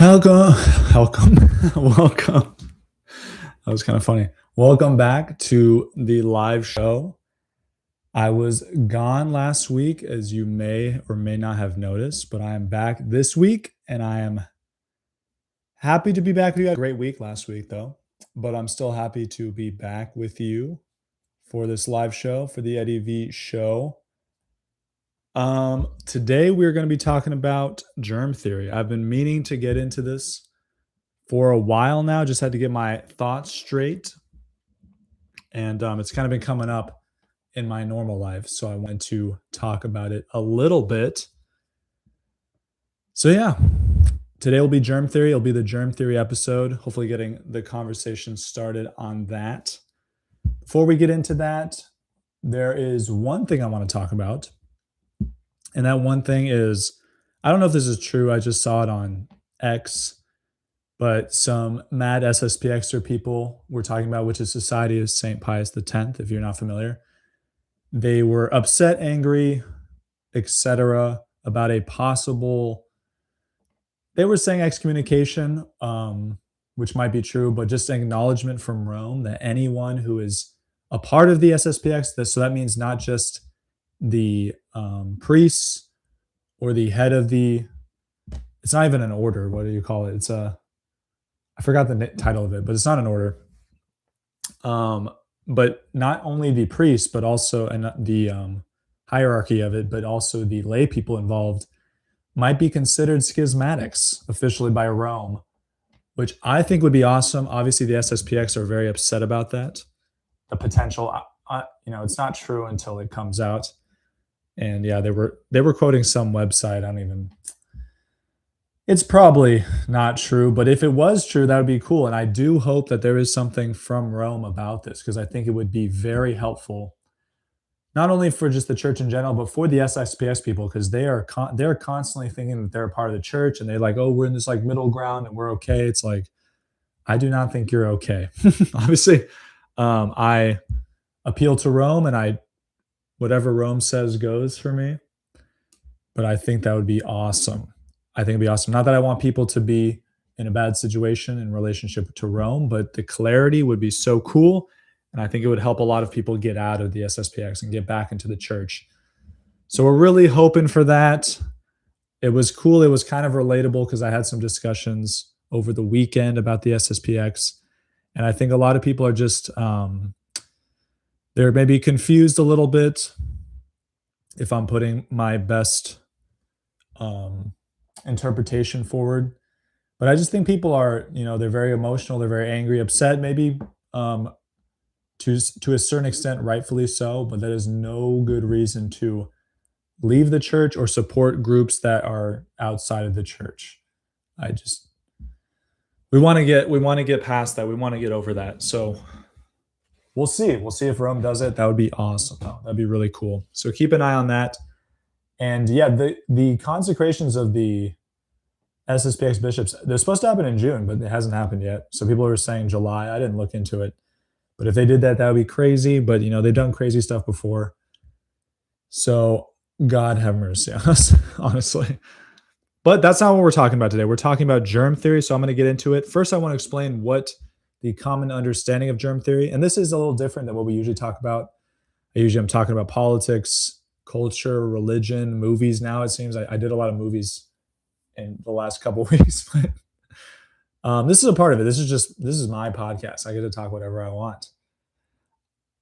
Welcome, welcome, welcome. That was kind of funny. Welcome back to the live show. I was gone last week, as you may or may not have noticed, but I am back this week and I am happy to be back with you. I had a great week last week, though, but I'm still happy to be back with you for this live show, for the Eddie V show. Today we're going to be talking about germ theory. I've been meaning to get into this for a while now. Just had to get my thoughts straight, and it's kind of been coming up in my normal life, so I wanted to talk about it a little bit. So yeah, today will be germ theory. It'll be the germ theory episode. Hopefully, getting the conversation started on that. Before we get into that, there is one thing I want to talk about, and that one thing is, I don't know if this is true. I just saw it on X, but some mad SSPXer people were talking about, which is Society of St. Pius X, if you're not familiar. They were upset, angry, etc., about a possible, they were saying excommunication, which might be true, but just an acknowledgement from Rome that anyone who is a part of the SSPX, so that means not just the priests or the head of the, it's not even an order. What do you call it? It's a, I forgot the title of it, but it's not an order. But not only the priests, but also and the hierarchy of it, but also the lay people involved might be considered schismatics officially by Rome, which I think would be awesome. Obviously, the SSPX are very upset about that. The potential, it's not true until it comes out. And yeah, they were quoting some website. I don't even. It's probably not true, but if it was true, that would be cool. And I do hope that there is something from Rome about this, because I think it would be very helpful, not only for just the church in general, but for the SSPS people, because they're constantly thinking that they're a part of the church, and they're like, oh, we're in this like middle ground and we're okay. It's like, I do not think you're okay. Obviously, I appeal to Rome, and whatever Rome says goes for me. But I think that would be awesome. I think it'd be awesome. Not that I want people to be in a bad situation in relationship to Rome, but the clarity would be so cool. And I think it would help a lot of people get out of the SSPX and get back into the church. So we're really hoping for that. It was cool. It was kind of relatable because I had some discussions over the weekend about the SSPX. And I think a lot of people are just, they're maybe confused a little bit, if I'm putting my best interpretation forward. But I just think people are, they're very emotional, they're very angry, upset, maybe to a certain extent, rightfully so, but that is no good reason to leave the church or support groups that are outside of the church. We want to get past that. We want to get over that. So we'll see. We'll see if Rome does it. That would be awesome. That'd be really cool. So keep an eye on that. And yeah, the consecrations of the SSPX bishops, they're supposed to happen in June, but it hasn't happened yet. So people are saying July. I didn't look into it. But if they did that, that would be crazy. But, they've done crazy stuff before. So God have mercy on us, honestly. But that's not what we're talking about today. We're talking about germ theory. So I'm going to get into it. First, I want to explain what the common understanding of germ theory. And this is a little different than what we usually talk about. I'm talking about politics, culture, religion, movies now, it seems. I did a lot of movies in the last couple of weeks, but this is a part of it. This is my podcast. I get to talk whatever I want.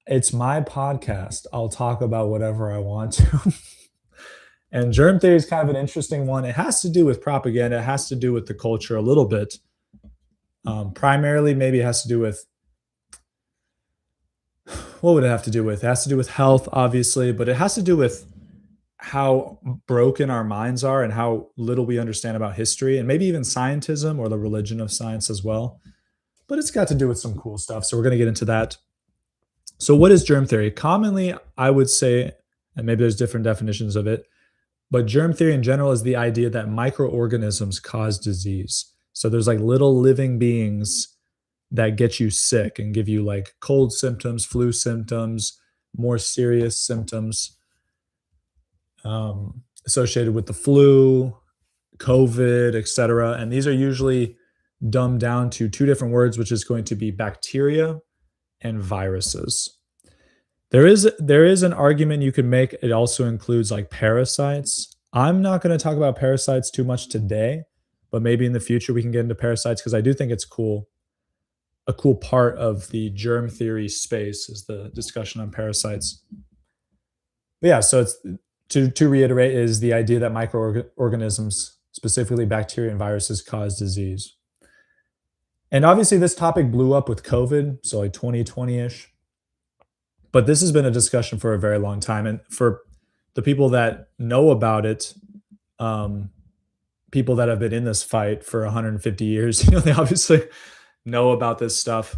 It's my podcast. I'll talk about whatever I want to. And germ theory is kind of an interesting one. It has to do with propaganda. It has to do with the culture a little bit. Primarily, maybe it has to do with, what would it have to do with? It has to do with health, obviously, but it has to do with how broken our minds are and how little we understand about history, and maybe even scientism or the religion of science as well. But it's got to do with some cool stuff. So we're going to get into that. So what is germ theory? Commonly, I would say, and maybe there's different definitions of it, but germ theory in general is the idea that microorganisms cause disease. So there's like little living beings that get you sick and give you like cold symptoms, flu symptoms, more serious symptoms associated with the flu, COVID, etc. And these are usually dumbed down to two different words, which is going to be bacteria and viruses. There is an argument you can make. It also includes like parasites. I'm not going to talk about parasites too much today, but maybe in the future we can get into parasites because I do think it's cool. A cool part of the germ theory space is the discussion on parasites. But yeah, so it's to reiterate is the idea that microorganisms, specifically bacteria and viruses, cause disease. And obviously this topic blew up with COVID, so like 2020-ish. But this has been a discussion for a very long time. And for the people that know about it, um, people that have been in this fight for 150 years, they obviously know about this stuff.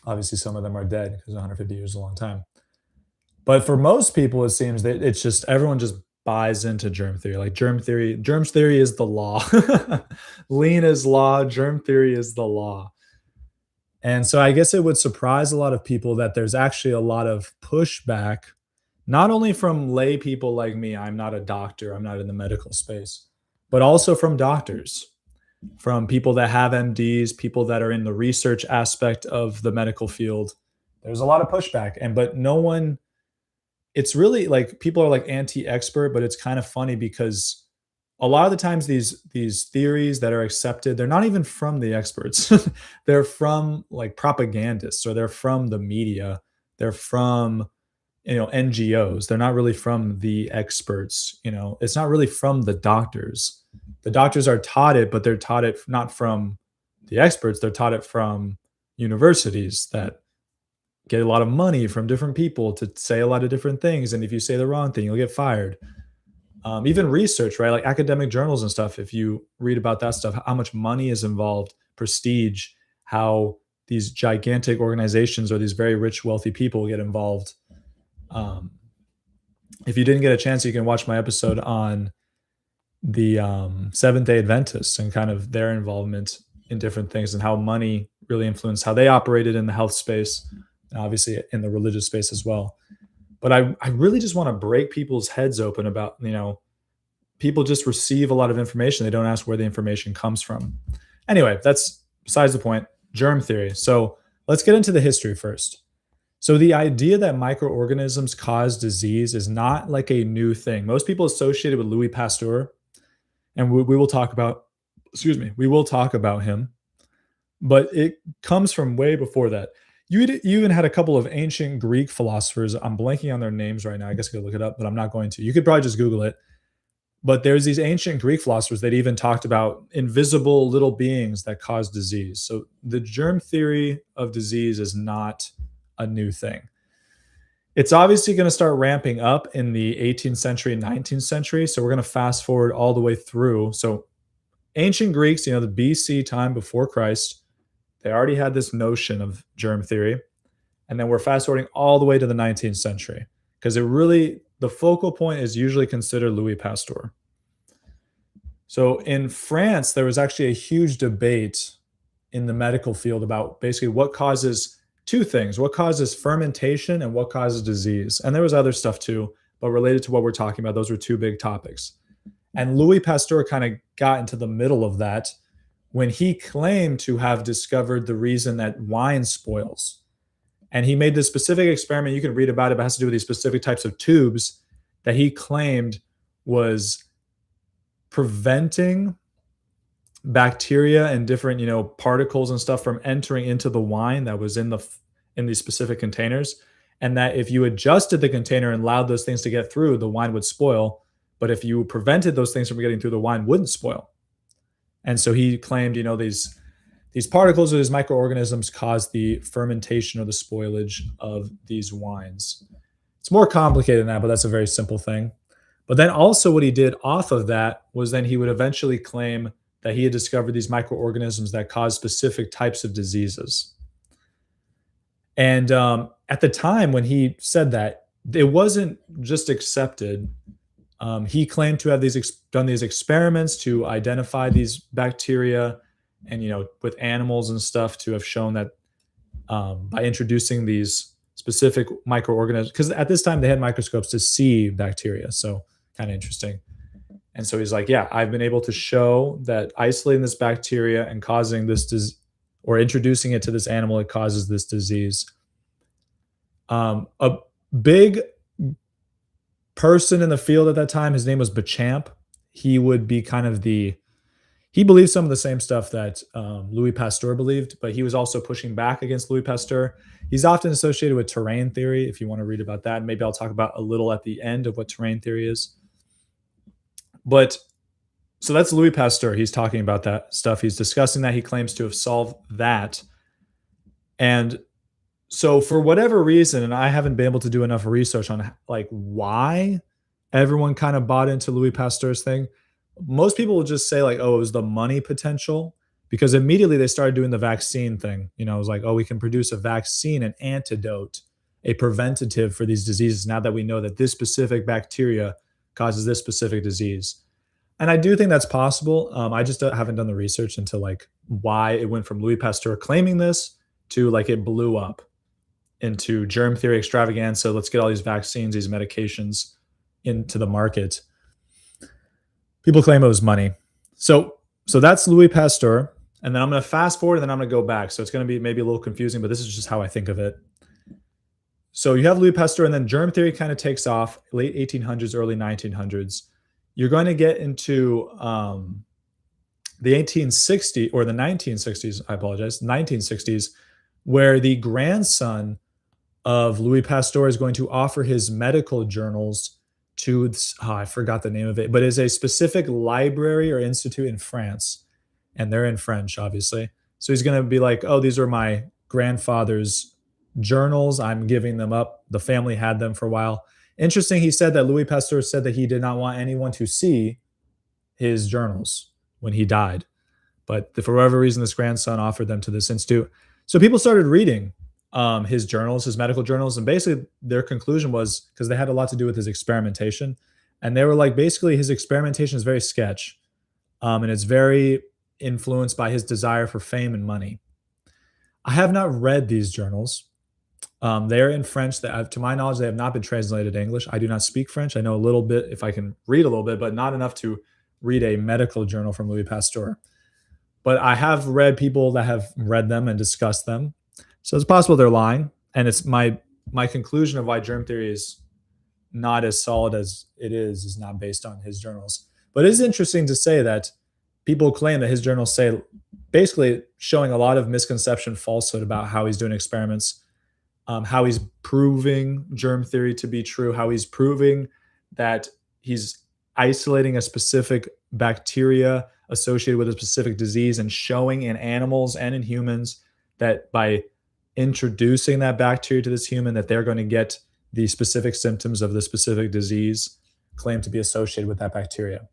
Obviously, some of them are dead because 150 years is a long time. But for most people, it seems that it's just everyone just buys into germ theory. Like germ theory is the law. Lean is law, germ theory is the law. And so I guess it would surprise a lot of people that there's actually a lot of pushback, not only from lay people like me, I'm not a doctor, I'm not in the medical space, but also from doctors, from people that have MDs, people that are in the research aspect of the medical field. There's a lot of pushback. But no one, it's really like people are like anti-expert, but it's kind of funny because a lot of the times these theories that are accepted, they're not even from the experts. They're from like propagandists, or they're from the media. They're from NGOs. They're not really from the experts. It's not really from the doctors. The doctors are taught it, but they're taught it not from the experts. They're taught it from universities that get a lot of money from different people to say a lot of different things. And if you say the wrong thing, you'll get fired. Even research, right? Like academic journals and stuff. If you read about that stuff, how much money is involved, prestige, how these gigantic organizations or these very rich, wealthy people get involved. If you didn't get a chance, you can watch my episode on the Seventh-day Adventists and kind of their involvement in different things and how money really influenced how they operated in the health space and obviously in the religious space as well. But I really just want to break people's heads open about, people just receive a lot of information. They don't ask where the information comes from. Anyway, that's besides the point. Germ theory. So let's get into the history first. So the idea that microorganisms cause disease is not like a new thing. Most people associate it with Louis Pasteur, and we will talk about, we will talk about him, but it comes from way before that. You even had a couple of ancient Greek philosophers. I'm blanking on their names right now. I guess I could look it up, but I'm not going to. You could probably just Google it. But there's these ancient Greek philosophers that even talked about invisible little beings that cause disease. So the germ theory of disease is not a new thing. It's obviously going to start ramping up in the 18th century and 19th century. So we're going to fast forward all the way through. So ancient Greeks, the BC time before Christ, they already had this notion of germ theory. And then we're fast forwarding all the way to the 19th century because the focal point is usually considered Louis Pasteur. So in France, there was actually a huge debate in the medical field about basically what causes two things, what causes fermentation and what causes disease. And there was other stuff too, but related to what we're talking about, those were two big topics. And Louis Pasteur kind of got into the middle of that when he claimed to have discovered the reason that wine spoils. And he made this specific experiment. You can read about it, but it has to do with these specific types of tubes that he claimed was preventing bacteria and different, particles and stuff from entering into the wine that was in these specific containers. And that if you adjusted the container and allowed those things to get through, the wine would spoil. But if you prevented those things from getting through, the wine wouldn't spoil. And so he claimed, these particles or these microorganisms cause the fermentation or the spoilage of these wines. It's more complicated than that, but that's a very simple thing. But then also what he did off of that was then he would eventually claim that he had discovered these microorganisms that cause specific types of diseases. And at the time when he said that, it wasn't just accepted. He claimed to have done these experiments to identify these bacteria and, with animals and stuff to have shown that by introducing these specific microorganisms, because at this time they had microscopes to see bacteria. So kind of interesting. And so he's like, yeah, I've been able to show that isolating this bacteria and causing this or introducing it to this animal, it causes this disease. A big person in the field at that time, his name was Bechamp. He would be kind of he believed some of the same stuff that Louis Pasteur believed, but he was also pushing back against Louis Pasteur. He's often associated with terrain theory, if you want to read about that. Maybe I'll talk about a little at the end of what terrain theory is. But so that's Louis Pasteur. He's talking about that stuff. He's discussing that. He claims to have solved that. And so for whatever reason, and I haven't been able to do enough research on like why everyone kind of bought into Louis Pasteur's thing. Most people will just say like, oh, it was the money potential because immediately they started doing the vaccine thing. You know, it was like, oh, we can produce a vaccine, an antidote, a preventative for these diseases now that we know that this specific bacteria causes this specific disease. And I do think that's possible. I just haven't done the research into like why it went from Louis Pasteur claiming this to like it blew up into germ theory extravaganza. Let's get all these vaccines, these medications into the market. People claim it was money. So that's Louis Pasteur. And then I'm going to fast forward and then I'm going to go back. So it's going to be maybe a little confusing, but this is just how I think of it. So you have Louis Pasteur and then germ theory kind of takes off late 1800s, early 1900s. You're going to get into the 1860s or the 1960s, I apologize, 1960s, where the grandson of Louis Pasteur is going to offer his medical journals to, I forgot the name of it, but it's a specific library or institute in France. And they're in French, obviously. So he's going to be like, oh, these are my grandfather's journals. I'm giving them up. The family had them for a while. Interesting, he said that Louis Pasteur said that he did not want anyone to see his journals when he died. But for whatever reason, this grandson offered them to this institute. So people started reading his journals, his medical journals, and basically their conclusion was, because they had a lot to do with his experimentation, and they were like, basically his experimentation is very sketch, and it's very influenced by his desire for fame and money. I have not read these journals. They are in French. To my knowledge, they have not been translated to English. I do not speak French. I know a little bit if I can read a little bit, but not enough to read a medical journal from Louis Pasteur. But I have read people that have read them and discussed them. So it's possible they're lying. And it's my conclusion of why germ theory is not as solid as it is not based on his journals. But it is interesting to say that people claim that his journals say, basically showing a lot of misconception, falsehood about how he's doing experiments, how he's proving germ theory to be true, how he's proving that he's isolating a specific bacteria associated with a specific disease and showing in animals and in humans that by introducing that bacteria to this human that they're going to get the specific symptoms of the specific disease claimed to be associated with that bacteria.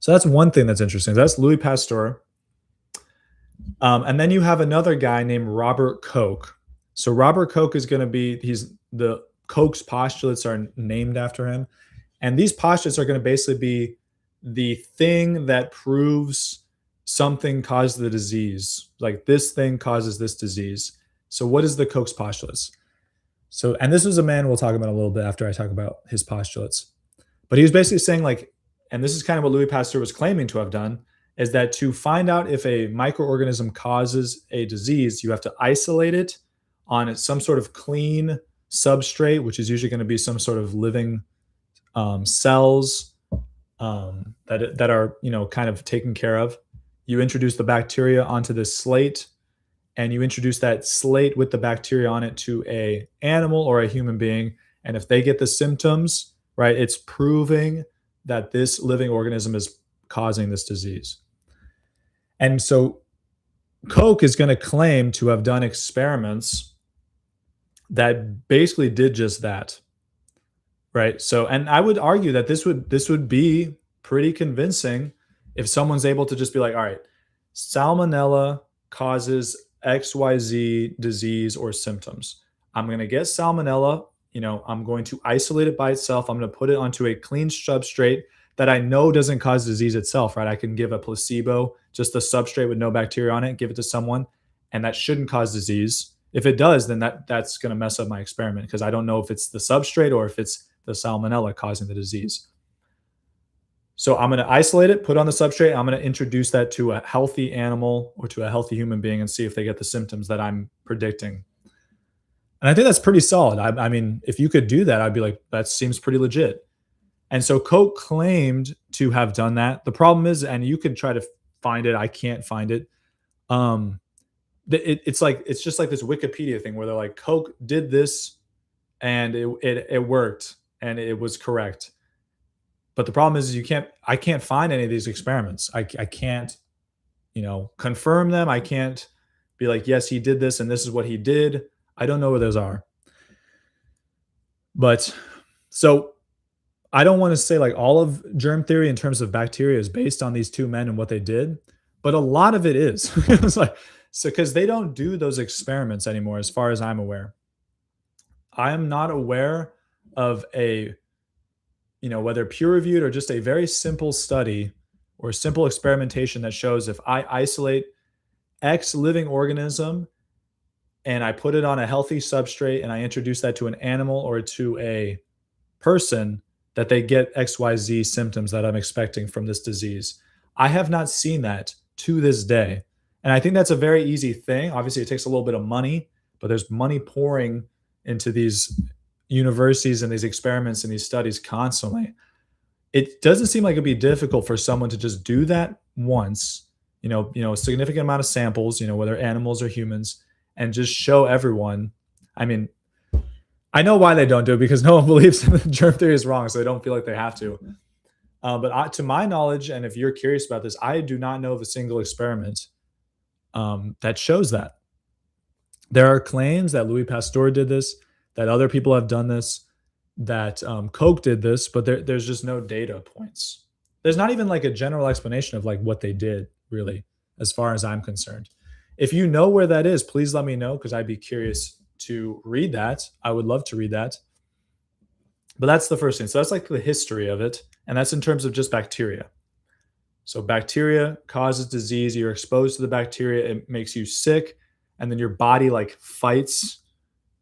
So that's one thing that's interesting. That's Louis Pasteur. And then you have another guy named Robert Koch. So Robert Koch is going to be, the Koch's postulates are named after him. And these postulates are going to basically be the thing that proves something caused the disease. Like this thing causes this disease. So what is the Koch's postulates? So, and this was a man we'll talk about a little bit after I talk about his postulates. But he was basically saying like, and this is kind of what Louis Pasteur was claiming to have done, is that to find out if a microorganism causes a disease, you have to isolate it on some sort of clean substrate, which is usually going to be some sort of living cells that are, kind of taken care of. You introduce the bacteria onto this slate, and you introduce that slate with the bacteria on it to a animal or a human being. And if they get the symptoms, right, it's proving that this living organism is causing this disease. And so Koch is going to claim to have done experiments that basically did just that. Right. So, and I would argue that this would be pretty convincing if someone's able to just be like, all right, Salmonella causes XYZ disease or symptoms. I'm going to get Salmonella, I'm going to isolate it by itself. I'm going to put it onto a clean substrate that I know doesn't cause disease itself, right? I can give a placebo, just the substrate with no bacteria on it, give it to someone, and that shouldn't cause disease. If it does, then that's going to mess up my experiment because I don't know if it's the substrate or if it's the Salmonella causing the disease. So I'm going to isolate it, put it on the substrate. I'm going to introduce that to a healthy animal or to a healthy human being and see if they get the symptoms that I'm predicting. And I think that's pretty solid. I mean, if you could do that, I'd be like, that seems pretty legit. And so Coke claimed to have done that. The problem is, and you could try to find it, I can't find it. Um, it's like it's just like this Wikipedia thing where they're like, Coke did this, and it worked, and it was correct. But the problem is, I can't find any of these experiments. I can't, confirm them. I can't be like, yes, he did this, and this is what he did. I don't know where those are. But so I don't want to say like all of germ theory in terms of bacteria is based on these two men and what they did, but a lot of it is. It's like so because they don't do those experiments anymore, as far as I'm aware. I am not aware of a, whether peer reviewed or just a very simple study or simple experimentation that shows if I isolate X living organism and I put it on a healthy substrate and I introduce that to an animal or to a person, that they get XYZ symptoms that I'm expecting from this disease. I have not seen that to this day. And I think that's a very easy thing. Obviously, it takes a little bit of money, but there's money pouring into these universities and these experiments and these studies constantly. It doesn't seem like it'd be difficult for someone to just do that once, a significant amount of samples, whether animals or humans, and just show everyone. I mean, I know why they don't do it because no one believes germ theory is wrong, so they don't feel like they have to. To my knowledge, and if you're curious about this, I do not know of a single experiment that shows that. There are claims that Louis Pasteur did this, that other people have done this, that Koch did this, but there's just no data points. There's not even like a general explanation of like what they did, really, as far as I'm concerned. If you know where that is, please let me know because I'd be curious to read that. I would love to read that. But that's the first thing. So that's like the history of it. And that's in terms of just bacteria. So bacteria causes disease. You're exposed to the bacteria. It makes you sick. And then your body like fights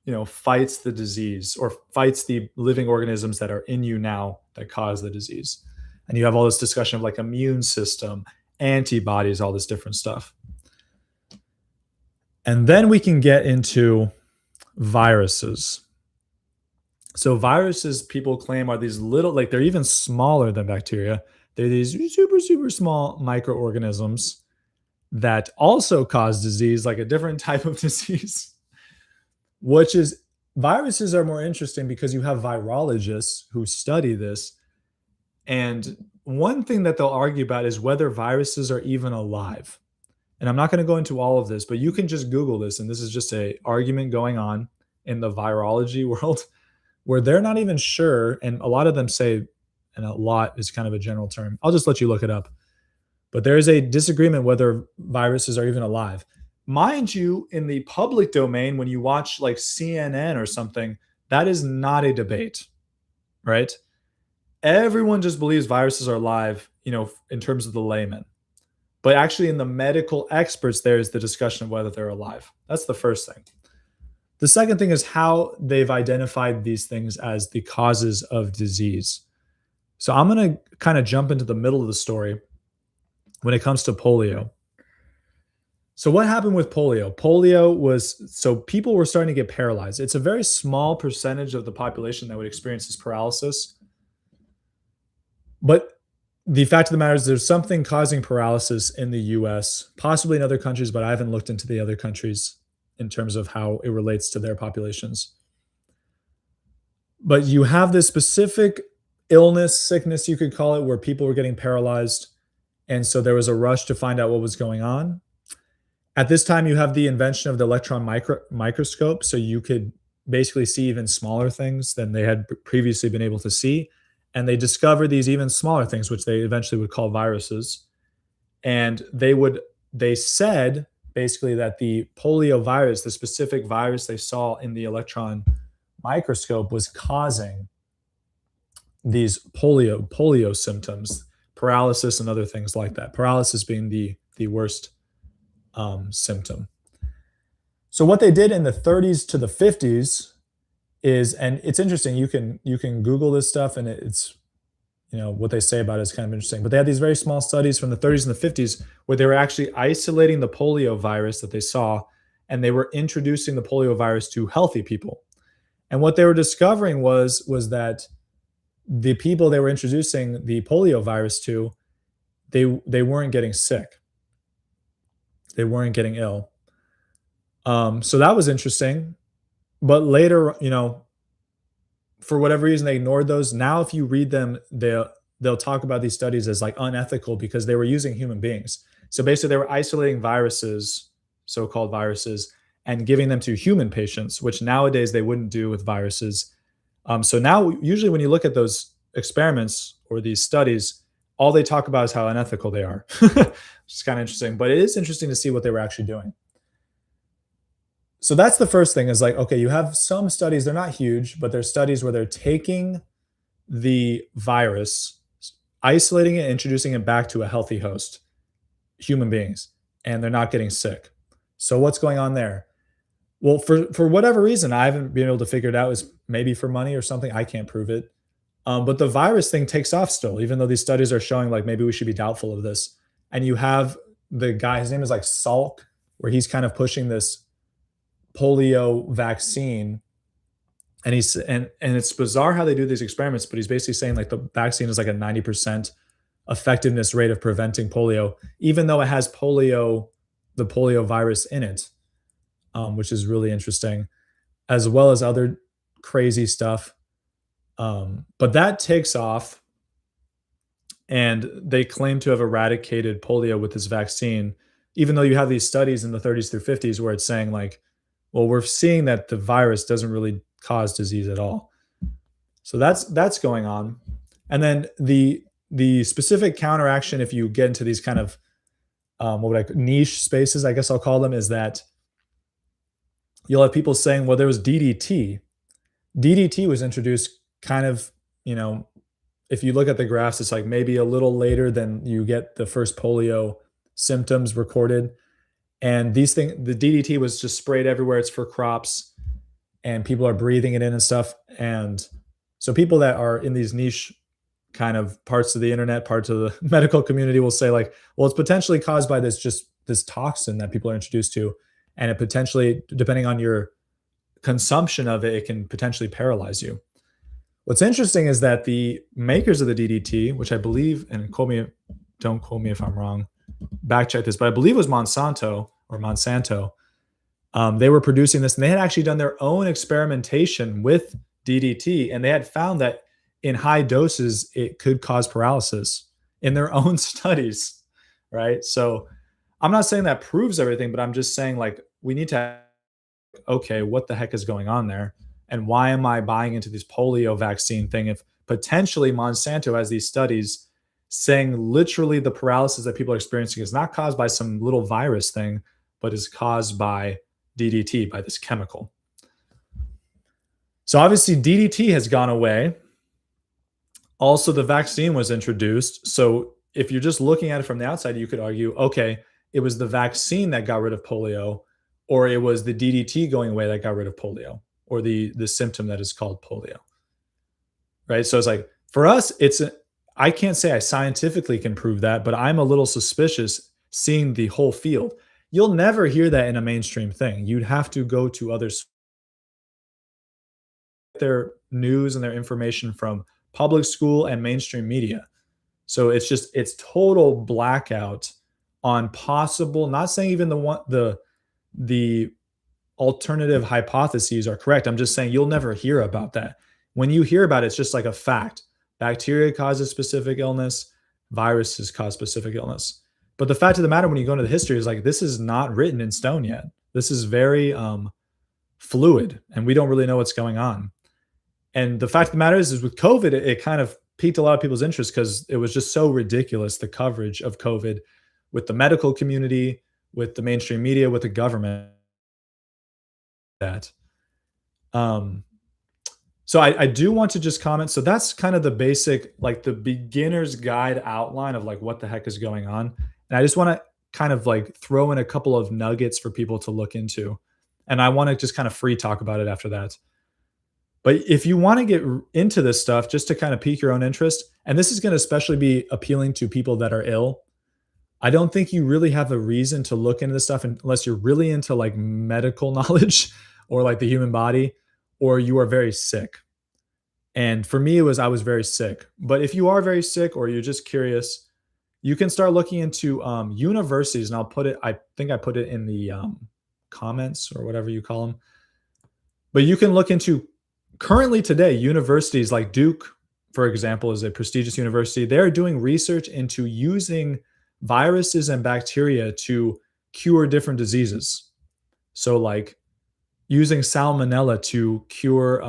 the disease or fights the living organisms that are in you now that cause the disease. And you have all this discussion of like immune system, antibodies, all this different stuff. And then we can get into viruses. So viruses, people claim, are these little, like they're even smaller than bacteria. They're these super, super small microorganisms that also cause disease, like a different type of disease, which is viruses are more interesting because you have virologists who study this. And one thing that they'll argue about is whether viruses are even alive. And I'm not going to go into all of this, but you can just Google this. And this is just a argument going on in the virology world where they're not even sure. And a lot of them say, and a lot is kind of a general term. I'll just let you look it up. But there is a disagreement whether viruses are even alive. Mind you, in the public domain, when you watch like CNN or something, that is not a debate, right? Everyone just believes viruses are alive, in terms of the layman. But actually, in the medical experts, there is the discussion of whether they're alive. That's the first thing. The second thing is how they've identified these things as the causes of disease. So I'm going to kind of jump into the middle of the story when it comes to polio. So what happened with polio? So people were starting to get paralyzed. It's a very small percentage of the population that would experience this paralysis. But the fact of the matter is there's something causing paralysis in the US, possibly in other countries, but I haven't looked into the other countries in terms of how it relates to their populations. But you have this specific illness, sickness, you could call it, where people were getting paralyzed. And so there was a rush to find out what was going on. At this time, you have the invention of the electron microscope. So you could basically see even smaller things than they had previously been able to see. And they discovered these even smaller things, which they eventually would call viruses. And they said basically that the polio virus, the specific virus they saw in the electron microscope, was causing these polio symptoms, paralysis and other things like that. Paralysis being the worst symptom. So what they did in the 30s to the 50s is, and it's interesting, you can Google this stuff, and what they say about it is kind of interesting. But they had these very small studies from the 30s and the 50s where they were actually isolating the polio virus that they saw, and they were introducing the polio virus to healthy people. And what they were discovering was that the people they were introducing the polio virus to, they weren't getting sick. They weren't getting ill. So that was interesting. But later, for whatever reason, they ignored those. Now, if you read them, they'll talk about these studies as like unethical because they were using human beings. So basically, they were isolating viruses, so-called viruses, and giving them to human patients, which nowadays they wouldn't do with viruses. So now, usually, when you look at those experiments or these studies, all they talk about is how unethical they are, which is kind of interesting. But it is interesting to see what they were actually doing. So that's the first thing is like, okay, you have some studies, they're not huge, but they're studies where they're taking the virus, isolating it, introducing it back to a healthy host, human beings, and they're not getting sick. So what's going on there? Well, for whatever reason, I haven't been able to figure it out. Is maybe for money or something. I can't prove it. But the virus thing takes off still, even though these studies are showing like maybe we should be doubtful of this. And you have the guy, his name is like Salk, where he's kind of pushing this polio vaccine, and it's bizarre how they do these experiments, but he's basically saying like the vaccine is like a 90% effectiveness rate of preventing polio, even though it has the polio virus in it, which is really interesting, as well as other crazy stuff. But that takes off, and they claim to have eradicated polio with this vaccine, even though you have these studies in the 30s through 50s where it's saying like, well, we're seeing that the virus doesn't really cause disease at all. So that's going on. And then the specific counteraction, if you get into these kind of niche spaces, I guess I'll call them, is that you'll have people saying, well, there was DDT. DDT was introduced kind of, if you look at the graphs, it's like maybe a little later than you get the first polio symptoms recorded. And the DDT was just sprayed everywhere. It's for crops, and people are breathing it in and stuff. And so people that are in these niche kind of parts of the internet, parts of the medical community will say like, well, it's potentially caused by this toxin that people are introduced to. And it potentially, depending on your consumption of it, it can potentially paralyze you. What's interesting is that the makers of the DDT, which I believe, and don't quote me if I'm wrong, back check this, but I believe it was Monsanto. They were producing this, and they had actually done their own experimentation with DDT, and they had found that in high doses, it could cause paralysis in their own studies, right? So I'm not saying that proves everything, but I'm just saying like we need to, okay, what the heck is going on there? And why am I buying into this polio vaccine thing if potentially Monsanto has these studies saying literally the paralysis that people are experiencing is not caused by some little virus thing, but is caused by DDT, by this chemical. So obviously DDT has gone away. Also, the vaccine was introduced. So if you're just looking at it from the outside, you could argue, okay, it was the vaccine that got rid of polio, or it was the DDT going away that got rid of polio, or the symptom that is called polio, right? So it's like, for us, I can't say I scientifically can prove that, but I'm a little suspicious seeing the whole field. You'll never hear that in a mainstream thing. You'd have to go to others, their news and their information from public school and mainstream media. So it's total blackout on possible, not saying even the alternative hypotheses are correct. I'm just saying you'll never hear about that. When you hear about it, it's just like a fact. Bacteria causes specific illness, viruses cause specific illness. But the fact of the matter, when you go into the history, is like this is not written in stone yet. This is very fluid, and we don't really know what's going on. And the fact of the matter is with COVID, it kind of piqued a lot of people's interest because it was just so ridiculous, the coverage of COVID with the medical community, with the mainstream media, with the government. That. So I do want to just comment. So that's kind of the basic, like the beginner's guide outline of like what the heck is going on. And I just want to kind of like throw in a couple of nuggets for people to look into. And I want to just kind of free talk about it after that. But if you want to get into this stuff just to kind of pique your own interest, and this is going to especially be appealing to people that are ill, I don't think you really have a reason to look into this stuff unless you're really into like medical knowledge or like the human body, or you are very sick. And for me, it was I was very sick. But if you are very sick or you're just curious, you can start looking into universities, and I'll put it. I think I put it in the comments or whatever you call them. But you can look into currently today universities like Duke, for example, is a prestigious university. They're doing research into using viruses and bacteria to cure different diseases. So, like using salmonella to cure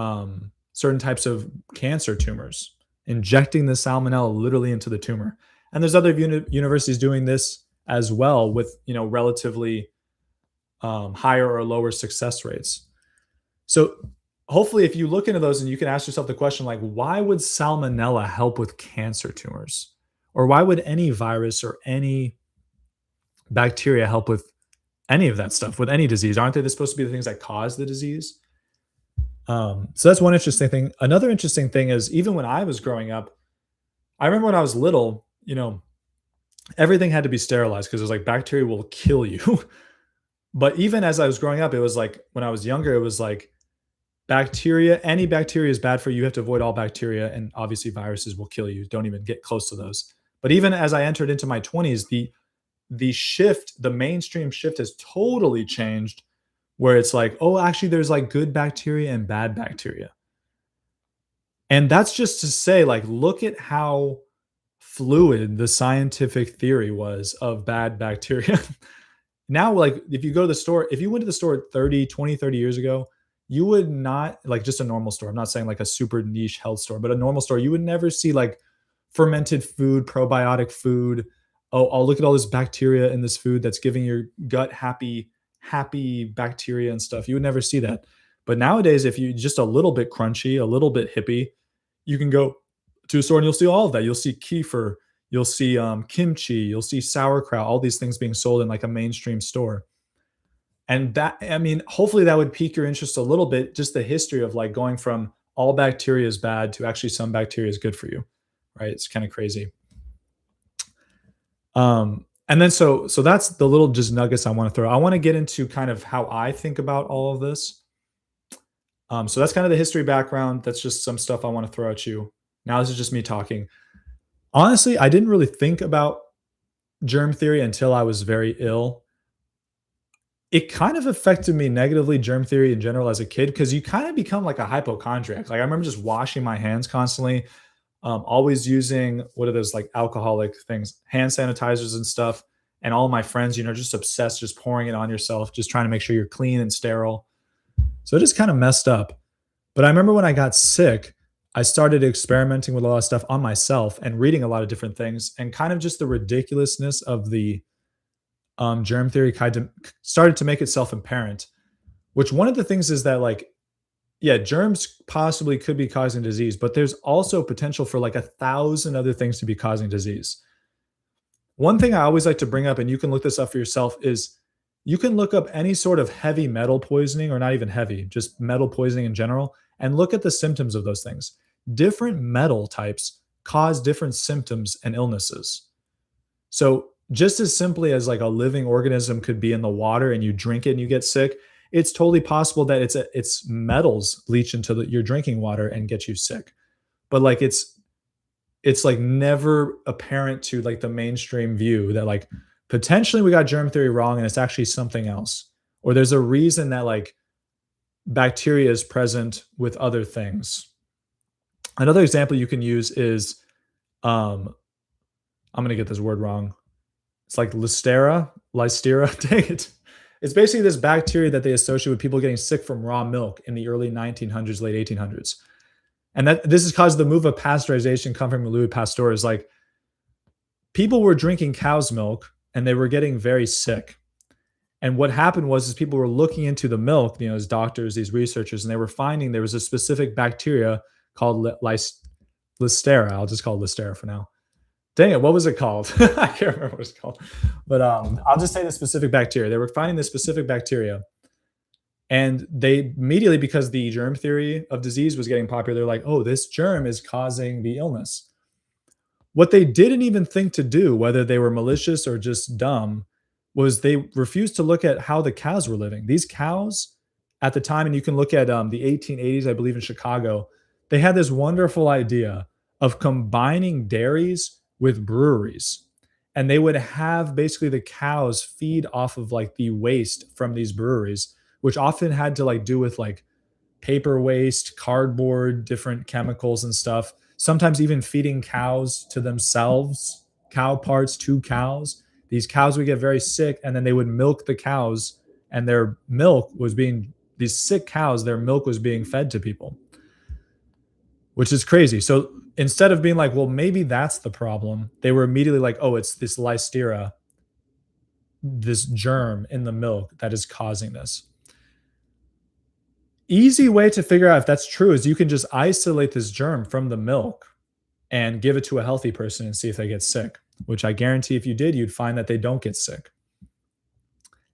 certain types of cancer tumors, injecting the salmonella literally into the tumor. And there's other universities doing this as well with relatively higher or lower success rates. So hopefully, if you look into those and you can ask yourself the question, like, why would salmonella help with cancer tumors? Or why would any virus or any bacteria help with any of that stuff, with any disease? Aren't they supposed to be the things that cause the disease? So that's one interesting thing. Another interesting thing is even when I was growing up, I remember when I was little, everything had to be sterilized because it was like bacteria will kill you. But even as I was growing up, it was like when I was younger, it was like any bacteria is bad for you. You have to avoid all bacteria, and obviously viruses will kill you. Don't even get close to those. But even as I entered into my 20s, the mainstream shift has totally changed where it's like, oh, actually there's like good bacteria and bad bacteria. And that's just to say, like, look at how fluid the scientific theory was of bad bacteria. Now, like, if you go to the store, if you went to the store 30 years ago, you would not, like, just a normal store. I'm not saying like a super niche health store, but a normal store, you would never see like fermented food, probiotic food. Oh, look at all this bacteria in this food that's giving your gut happy bacteria and stuff. You would never see that. But nowadays, if you just a little bit crunchy, a little bit hippie, you can go to a store and you'll see all of that. You'll see kefir, you'll see kimchi, you'll see sauerkraut, all these things being sold in like a mainstream store. And that, I mean, hopefully that would pique your interest a little bit, just the history of like going from all bacteria is bad to actually some bacteria is good for you, right? It's kind of crazy. And then so that's the little just nuggets I want to throw. I want to get into kind of how I think about all of this. So that's kind of the history background. That's just some stuff I want to throw at you. Now this is just me talking. Honestly, I didn't really think about germ theory until I was very ill. It kind of affected me negatively, germ theory in general as a kid, because you kind of become like a hypochondriac. Like I remember just washing my hands constantly, always using what are those like alcoholic things, hand sanitizers and stuff. And all my friends, just obsessed, just pouring it on yourself, just trying to make sure you're clean and sterile. So it just kind of messed up. But I remember when I got sick, I started experimenting with a lot of stuff on myself and reading a lot of different things, and kind of just the ridiculousness of the germ theory kind of started to make itself apparent. Which one of the things is that, like, yeah, germs possibly could be causing disease, but there's also potential for like 1,000 other things to be causing disease. One thing I always like to bring up, and you can look this up for yourself, is you can look up any sort of heavy metal poisoning, or not even heavy, just metal poisoning in general, and look at the symptoms of those things. Different metal types cause different symptoms and illnesses. So just as simply as like a living organism could be in the water and you drink it and you get sick, it's totally possible that it's metals leach into your drinking water and get you sick. But like it's like never apparent to like the mainstream view that like potentially we got germ theory wrong and it's actually something else. Or there's a reason that like bacteria is present with other things. Another example you can use is I'm gonna get this word wrong. It's like Listeria. Dang it. It's basically this bacteria that they associate with people getting sick from raw milk in the early 1900s, late 1800s. And that this is caused the move of pasteurization coming from Louis Pasteur. Is like people were drinking cow's milk and they were getting very sick. And what happened was is people were looking into the milk, as doctors, these researchers, and they were finding there was a specific bacteria called Listeria. I'll just call it Listeria for now. Dang it, what was it called? I can't remember what it's called. But I'll just say the specific bacteria. They were finding this specific bacteria. And they immediately, because the germ theory of disease was getting popular, they're like, oh, this germ is causing the illness. What they didn't even think to do, whether they were malicious or just dumb, was they refused to look at how the cows were living. These cows at the time, and you can look at the 1880s, I believe in Chicago, they had this wonderful idea of combining dairies with breweries. And they would have basically the cows feed off of like the waste from these breweries, which often had to like do with like paper waste, cardboard, different chemicals and stuff. Sometimes even feeding cows to themselves, cow parts to cows. These cows would get very sick and then they would milk the cows, and their milk was being, these sick cows, their milk was being fed to people, which is crazy. So instead of being like, well, maybe that's the problem, they were immediately like, oh, it's this listeria, this germ in the milk that is causing this. Easy way to figure out if that's true is you can just isolate this germ from the milk and give it to a healthy person and see if they get sick, which I guarantee if you did, you'd find that they don't get sick.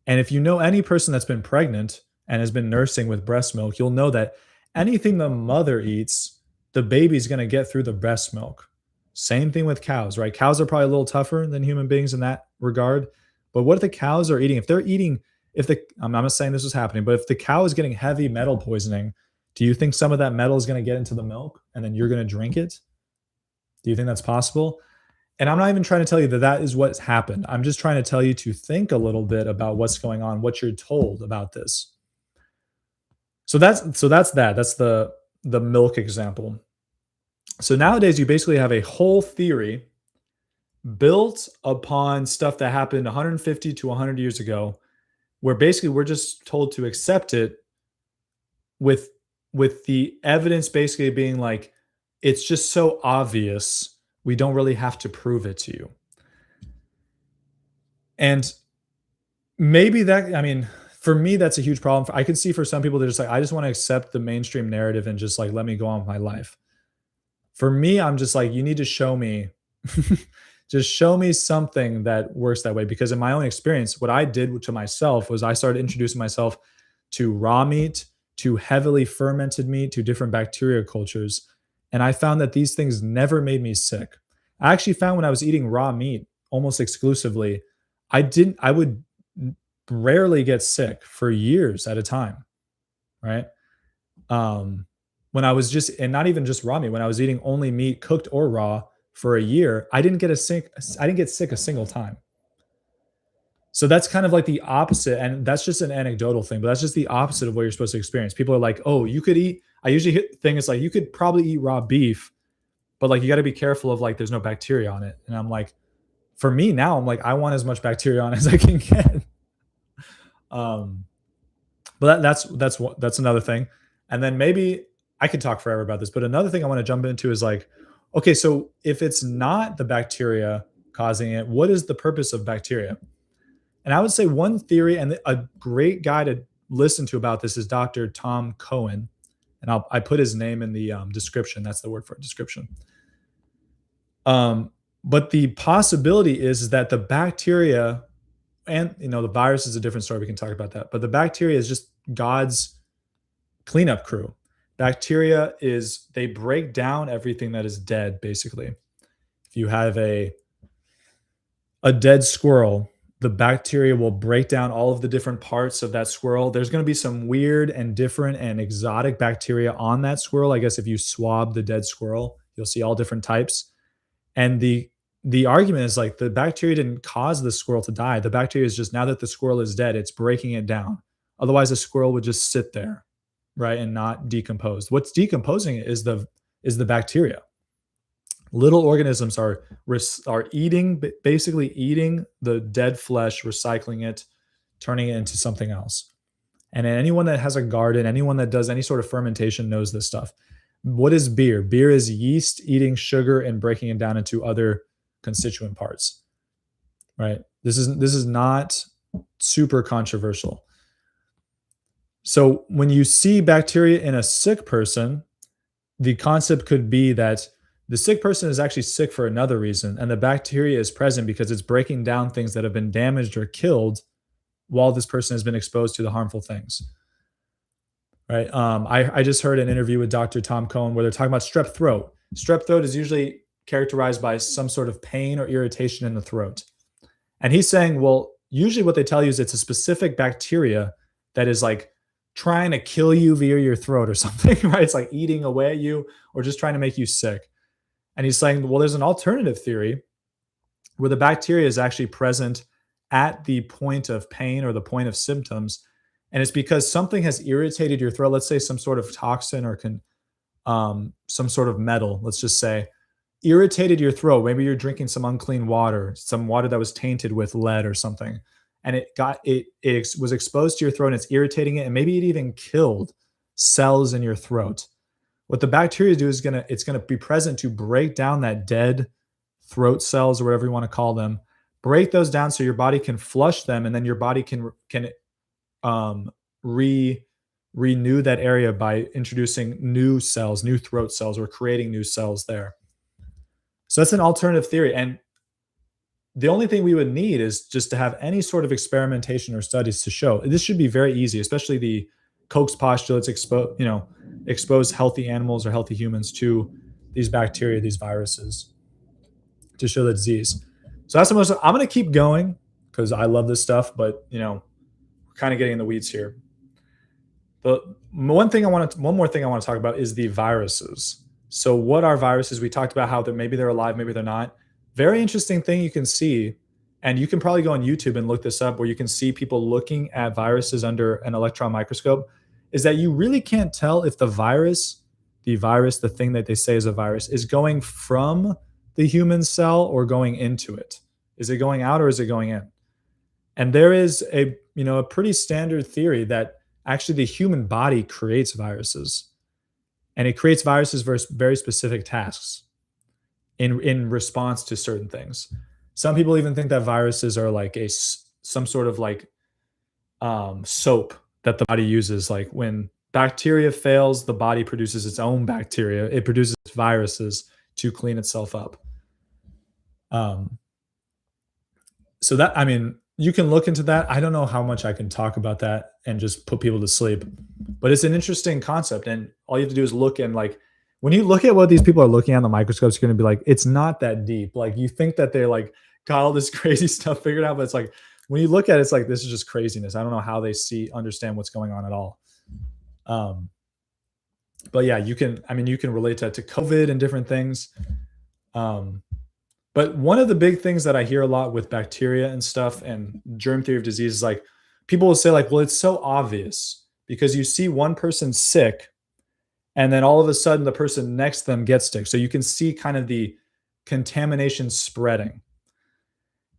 And if you know any person that's been pregnant and has been nursing with breast milk, you'll know that anything the mother eats, the baby's going to get through the breast milk. Same thing with cows, right? Cows are probably a little tougher than human beings in that regard. But what if the cows are eating? If they're eating, if the, I'm not saying this is happening, but if the cow is getting heavy metal poisoning, do you think some of that metal is going to get into the milk and then you're going to drink it? Do you think that's possible? And I'm not even trying to tell you that that is what's happened. I'm just trying to tell you to think a little bit about what's going on, what you're told about this. So that's that. That's the milk example. So nowadays you basically have a whole theory built upon stuff that happened 150 to 100 years ago, where basically we're just told to accept it with the evidence basically being like, it's just so obvious, we don't really have to prove it to you. And maybe that, I mean, for me, that's a huge problem. I can see for some people, they're just like, I just want to accept the mainstream narrative and just like, let me go on with my life. For me, I'm just like, you need to show me, just show me something that works that way. Because in my own experience, what I did to myself was I started introducing myself to raw meat, to heavily fermented meat, to different bacteria cultures. And I found that these things never made me sick. I actually found when I was eating raw meat almost exclusively, I would rarely get sick for years at a time, right? When I was just, and not even just raw meat, when I was eating only meat cooked or raw for a year, I didn't get sick a single time. So that's kind of like the opposite, and that's just an anecdotal thing, but that's just the opposite of what you're supposed to experience. People are like, "Oh, you could eat." I usually hit the thing is like, you could probably eat raw beef, but like you got to be careful of like there's no bacteria on it. And I'm like, for me now, I'm like, I want as much bacteria on as I can get. Um, but that's another thing. And then maybe I could talk forever about this, but another thing I want to jump into is like, okay, so if it's not the bacteria causing it, what is the purpose of bacteria? And I would say one theory, and a great guy to listen to about this is Dr. Tom Cowan. And I put his name in the description. That's the word for it, description. But the possibility is that the bacteria, and the virus is a different story. We can talk about that. But the bacteria is just God's cleanup crew. Bacteria is, they break down everything that is dead, basically. If you have a dead squirrel, the bacteria will break down all of the different parts of that squirrel. There's going to be some weird and different and exotic bacteria on that squirrel. I guess if you swab the dead squirrel, you'll see all different types. And the argument is like the bacteria didn't cause the squirrel to die. The bacteria is just, now that the squirrel is dead, it's breaking it down. Otherwise, the squirrel would just sit there, right, and not decompose. What's decomposing it is the bacteria. Little organisms are eating, basically eating the dead flesh, recycling it, turning it into something else. And anyone that has a garden, anyone that does any sort of fermentation knows this stuff. What is beer? Beer is yeast eating sugar and breaking it down into other constituent parts, right? This is not super controversial. So when you see bacteria in a sick person, the concept could be that the sick person is actually sick for another reason, and the bacteria is present because it's breaking down things that have been damaged or killed while this person has been exposed to the harmful things. right? I just heard an interview with Dr. Tom Cowan where they're talking about strep throat. Strep throat is usually characterized by some sort of pain or irritation in the throat. And he's saying, well, usually what they tell you is it's a specific bacteria that is like trying to kill you via your throat or something, right? It's like eating away at you or just trying to make you sick. And he's saying, well, there's an alternative theory where the bacteria is actually present at the point of pain or the point of symptoms. And it's because something has irritated your throat. Let's say some sort of toxin or some sort of metal, let's just say, irritated your throat. Maybe you're drinking some unclean water, some water that was tainted with lead or something, and it was exposed to your throat and it's irritating it, and maybe it even killed cells in your throat. What the bacteria do is it's gonna be present to break down that dead throat cells or whatever you want to call them, break those down so your body can flush them, and then your body can um, re renew that area by introducing new cells, new throat cells, or creating new cells there. So that's an alternative theory. And the only thing we would need is just to have any sort of experimentation or studies to show. This should be very easy, especially the Koch's postulates expose healthy animals or healthy humans to these bacteria, these viruses, to show the disease. So that's the most. I'm going to keep going because I love this stuff, but we're kind of getting in the weeds here. But one more thing I want to talk about is the viruses. So what are viruses? We talked about how maybe they're alive, maybe they're not. Very interesting thing you can see, and you can probably go on YouTube and look this up, where you can see people looking at viruses under an electron microscope, is that you really can't tell if the thing that they say is a virus, is going from the human cell or going into it. Is it going out or is it going in? And there is a pretty standard theory that actually the human body creates viruses, and it creates viruses for very specific tasks in response to certain things. Some people even think that viruses are like some sort of like soap that the body uses. Like when bacteria fails, the body produces its own bacteria. It produces viruses to clean itself up. Um, so that, I mean, you can look into that. I don't know how much I can talk about that and just put people to sleep, but it's an interesting concept. And all you have to do is look, and like, when you look at what these people are looking at on the microscopes, you're going to be like, it's not that deep. Like you think that they're like got all this crazy stuff figured out, but it's like, when you look at it, it's like, this is just craziness. I don't know how they understand what's going on at all. But yeah, you can relate that to COVID and different things. Um, but one of the big things that I hear a lot with bacteria and stuff and germ theory of disease is like, people will say like, well, it's so obvious because you see one person sick and then all of a sudden the person next to them gets sick. So you can see kind of the contamination spreading.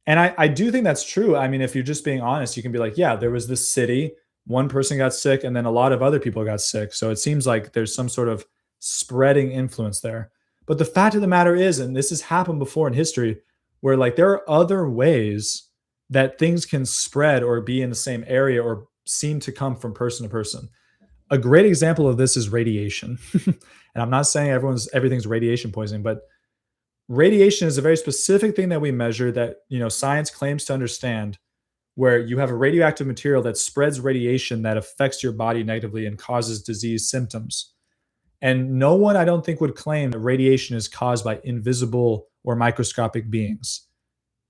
And I do think that's true. I mean, if you're just being honest, you can be like, yeah, there was this city, one person got sick, and then a lot of other people got sick. So it seems like there's some sort of spreading influence there. But the fact of the matter is, and this has happened before in history, where like there are other ways that things can spread or be in the same area or seem to come from person to person. A great example of this is radiation. And I'm not saying everything's radiation poisoning, but radiation is a very specific thing that we measure that, science claims to understand, where you have a radioactive material that spreads radiation that affects your body negatively and causes disease symptoms. And no one, I don't think, would claim that radiation is caused by invisible or microscopic beings,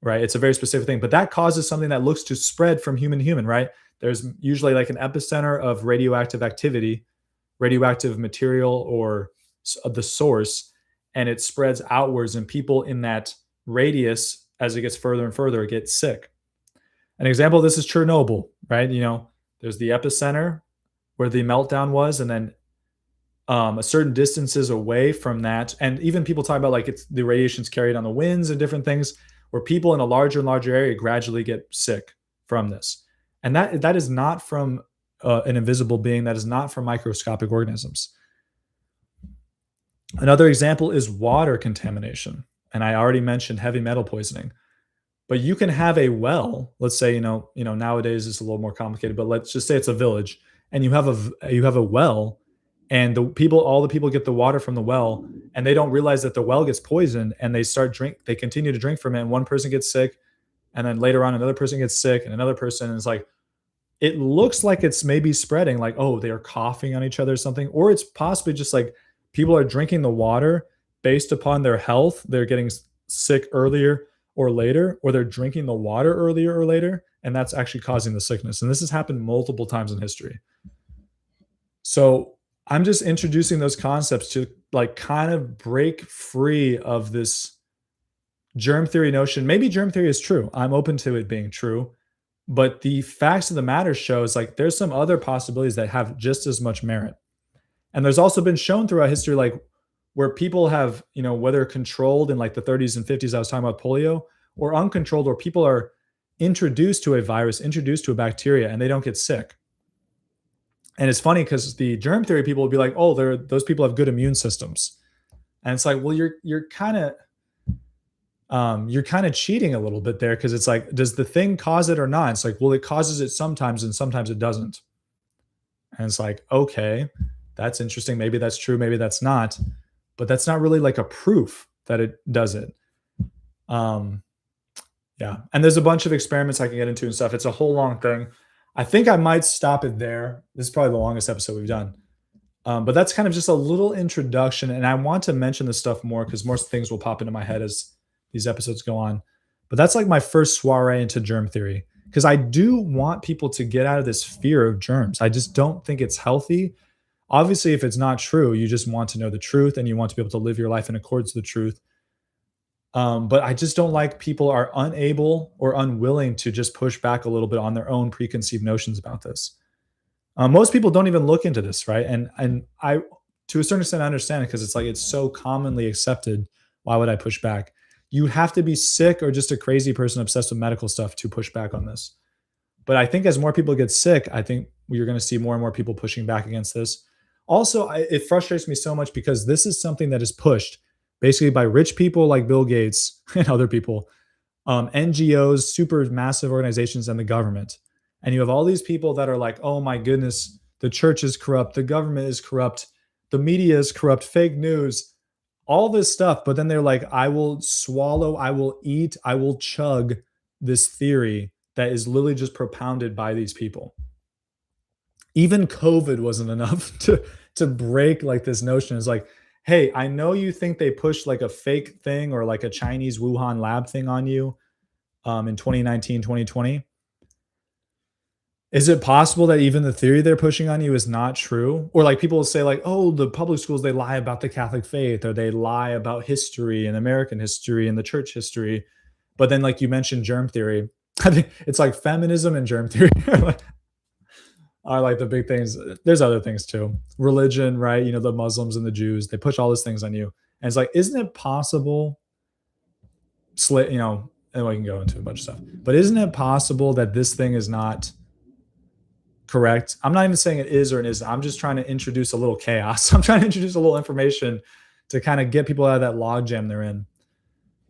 right? It's a very specific thing, but that causes something that looks to spread from human to human, right? There's usually like an epicenter of radioactive activity, radioactive material, or the source, and it spreads outwards, and people in that radius, as it gets further and further, get sick. An example of this is Chernobyl, right? There's the epicenter where the meltdown was, and then a certain distances away from that, and even people talk about like the radiation's carried on the winds and different things, where people in a larger and larger area gradually get sick from this. And that is not from an invisible being. That is not from microscopic organisms. Another example is water contamination. And I already mentioned heavy metal poisoning. But you can have a well, let's say, nowadays it's a little more complicated, but let's just say it's a village, and you have a well, and all the people get the water from the well, and they don't realize that the well gets poisoned, and they continue to drink from it, and one person gets sick, and then later on another person gets sick, and another person is like, it looks like it's maybe spreading, like, oh, they're coughing on each other or something, or it's possibly just like people are drinking the water based upon their health. They're getting sick earlier or later, or they're drinking the water earlier or later, and that's actually causing the sickness. And this has happened multiple times in history. So I'm just introducing those concepts to like kind of break free of this germ theory notion. Maybe germ theory is true. I'm open to it being true. But the facts of the matter shows like there's some other possibilities that have just as much merit. And there's also been shown throughout history, like where people have, whether controlled in like the 30s and 50s, I was talking about polio, or uncontrolled, or people are introduced to a virus, introduced to a bacteria, and they don't get sick. And it's funny because the germ theory people will be like, oh, those people have good immune systems. And it's like, well, you're kind of cheating a little bit there because it's like, does the thing cause it or not? It's like, well, it causes it sometimes and sometimes it doesn't. And it's like, okay, that's interesting. Maybe that's true. Maybe that's not. But that's not really like a proof that it does it. Yeah. And there's a bunch of experiments I can get into and stuff. It's a whole long thing. I think I might stop it there. This is probably the longest episode we've done. But that's kind of just a little introduction. And I want to mention this stuff more because more things will pop into my head as these episodes go on. But that's like my first soiree into germ theory because I do want people to get out of this fear of germs. I just don't think it's healthy. Obviously, if it's not true, you just want to know the truth and you want to be able to live your life in accordance with the truth. But I just don't like people are unable or unwilling to just push back a little bit on their own preconceived notions about this. Most people don't even look into this, right? And I, to a certain extent, I understand it because it's like it's so commonly accepted. Why would I push back? You have to be sick or just a crazy person obsessed with medical stuff to push back on this. But I think as more people get sick, I think you're going to see more and more people pushing back against this. Also, it frustrates me so much because this is something that is pushed basically by rich people like Bill Gates and other people, NGOs, super massive organizations, and the government. And you have all these people that are like, oh my goodness, the church is corrupt, the government is corrupt, the media is corrupt, fake news, all this stuff. But then they're like, I will swallow, I will eat, I will chug this theory that is literally just propounded by these people. Even COVID wasn't enough to break like this notion. It's like, hey, I know you think they pushed like a fake thing or like a Chinese Wuhan lab thing on you in 2019, 2020. Is it possible that even the theory they're pushing on you is not true? Or like people will say like, oh, the public schools, they lie about the Catholic faith or they lie about history and American history and the church history. But then like you mentioned germ theory. I think it's like feminism and germ theory are like the big things. There's other things too. Religion, right? The Muslims and the Jews, they push all these things on you. And it's like, isn't it possible and we can go into a bunch of stuff. But isn't it possible that this thing is not correct? I'm not even saying it is or it isn't. I'm just trying to introduce a little chaos. I'm trying to introduce a little information to kind of get people out of that log jam they're in.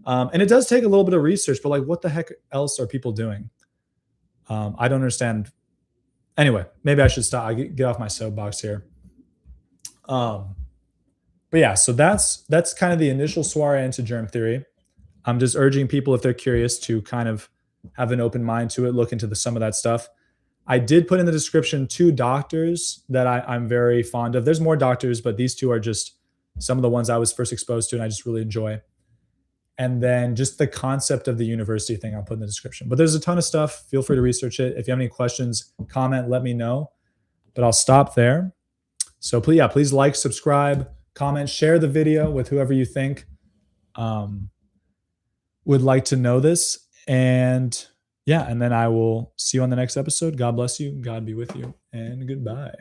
And it does take a little bit of research, but like, what the heck else are people doing? I don't understand. Anyway, maybe I should stop. I get off my soapbox here. But yeah, so that's kind of the initial soiree into germ theory. I'm just urging people, if they're curious, to kind of have an open mind to it, look into some of that stuff. I did put in the description 2 doctors that I'm very fond of. There's more doctors, but these 2 are just some of the ones I was first exposed to and I just really enjoy. And then just the concept of the university thing I'll put in the description. But there's a ton of stuff. Feel free to research it. If you have any questions, comment, let me know. But I'll stop there. So please like, subscribe, comment, share the video with whoever you think would like to know this. And yeah, and then I will see you on the next episode. God bless you. God be with you. And goodbye.